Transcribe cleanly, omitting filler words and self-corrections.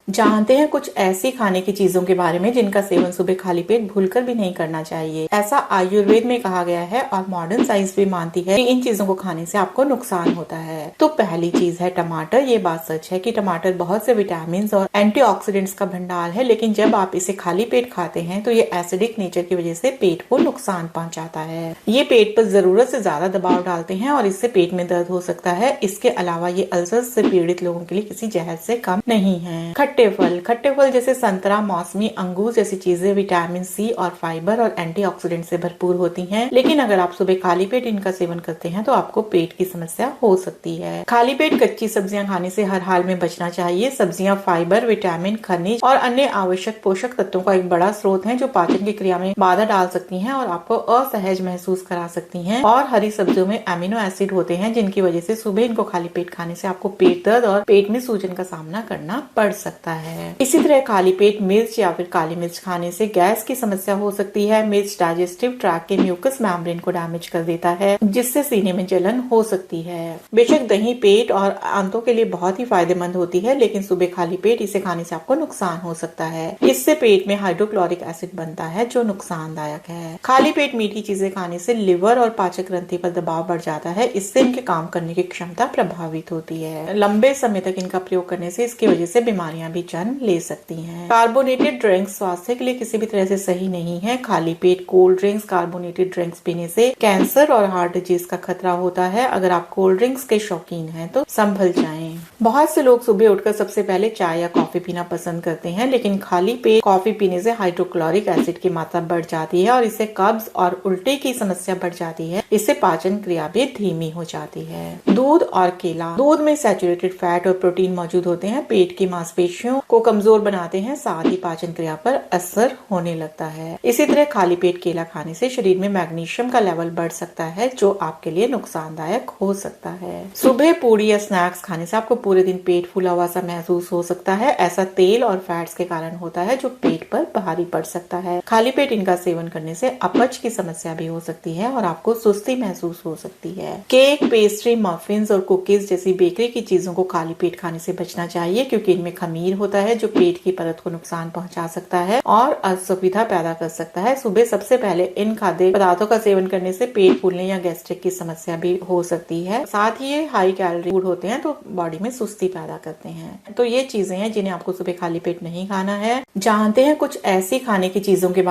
जानते हैं कुछ ऐसी खाने की चीजों के बारे में जिनका सेवन सुबह खाली पेट भूलकर भी नहीं करना चाहिए। ऐसा आयुर्वेद में कहा गया है और मॉडर्न साइंस भी मानती है कि इन चीजों को खाने से आपको नुकसान होता है। तो पहली चीज है टमाटर। ये बात सच है कि टमाटर बहुत से विटामिन और एंटीऑक्सीडेंट्स का भंडार है, लेकिन जब आप इसे खाली पेट खाते हैं तो ये एसिडिक नेचर की वजह से पेट को नुकसान पहुंचाता है। ये पेट पर जरूरत से ज्यादा दबाव डालते हैं और इससे पेट में दर्द हो सकता है। इसके अलावा ये अल्सर से पीड़ित लोगों के लिए किसी जहर से कम नहीं है। खट्टे फल जैसे संतरा, मौसमी, अंगूर जैसी चीजें विटामिन सी और फाइबर और एंटीऑक्सीडेंट से भरपूर होती हैं, लेकिन अगर आप सुबह खाली पेट इनका सेवन करते हैं तो आपको पेट की समस्या हो सकती है। खाली पेट कच्ची सब्जियां खाने से हर हाल में बचना चाहिए। सब्जियां फाइबर, विटामिन, खनिज और अन्य आवश्यक पोषक तत्वों का एक बड़ा स्रोत है जो पाचन की क्रिया में बाधा डाल सकती हैं और आपको असहज महसूस करा सकती हैं। और हरी सब्जियों में अमीनो एसिड होते हैं जिनकी वजह से सुबह इनको खाली पेट खाने से आपको पेट दर्द और पेट में सूजन का सामना करना पड़ सकता है। इसी तरह खाली पेट मिर्च या फिर काली मिर्च खाने से गैस की समस्या हो सकती है। मिर्च डाइजेस्टिव ट्रैक्ट के म्यूकस मेम्ब्रेन को डैमेज कर देता है, जिससे सीने में जलन हो सकती है। बेशक दही पेट और आंतों के लिए बहुत ही फायदेमंद होती है, लेकिन सुबह खाली पेट इसे खाने से आपको नुकसान हो सकता है। इससे पेट में हाइड्रोक्लोरिक एसिड बनता है जो नुकसानदायक है। खाली पेट मीठी चीजें खाने से लिवर और पाचक ग्रंथि पर दबाव बढ़ जाता है। इससे इनके काम करने की क्षमता प्रभावित होती है। लंबे समय तक इनका प्रयोग करने से इसकी वजह से बीमारियां भी जन्म ले सकती हैं। कार्बोनेटेड ड्रिंक्स स्वास्थ्य के लिए किसी भी तरह से सही नहीं है। खाली पेट कोल्ड ड्रिंक्स, कार्बोनेटेड ड्रिंक्स पीने से कैंसर और हार्ट डिजीज का खतरा होता है। अगर आप कोल्ड ड्रिंक्स के शौकीन हैं तो संभल जाएं। बहुत से लोग सुबह उठकर सबसे पहले चाय या कॉफी पीना पसंद करते हैं, लेकिन खाली पेट कॉफी पीने से हाइड्रोक्लोरिक एसिड की मात्रा बढ़ जाती है और इससे कब्ज और उल्टे की समस्या बढ़ जाती है। इससे पाचन क्रिया भी धीमी हो जाती है। दूध और केला। दूध में सैचुरेटेड फैट और प्रोटीन मौजूद होते हैं, पेट की मांसपेशियों को कमजोर बनाते हैं, साथ ही पाचन क्रिया पर असर होने लगता है। इसी तरह खाली पेट केला खाने से शरीर में मैग्नीशियम का लेवल बढ़ सकता है जो आपके लिए नुकसानदायक हो सकता है। सुबह पूरी या स्नैक्स खाने से आपको पूरे दिन पेट फूला हुआ सा महसूस हो सकता है। ऐसा तेल और फैट्स के कारण होता है जो पेट पर भारी पड़ सकता है। खाली पेट इनका सेवन करने से अपच की समस्या भी हो सकती है और आपको सुस्ती महसूस हो सकती है। केक, पेस्ट्री, मफिन्स और कुकीज जैसी बेकरी की चीजों को खाली पेट खाने से बचना चाहिए, क्योंकि इनमें खमीर होता है जो पेट की परत को नुकसान पहुंचा सकता है और असुविधा पैदा कर सकता है। सुबह सबसे पहले इन खाद्य पदार्थों का सेवन करने से पेट फूलने या गैस्ट्रिक की समस्या भी हो सकती है। साथ ही ये हाई कैलोरी फूड होते हैं तो बॉडी में सुस्ती पैदा करते हैं। तो ये चीजें हैं जिन्हें आपको सुबह खाली पेट नहीं खाना है। जानते हैं कुछ ऐसी खाने की चीजों के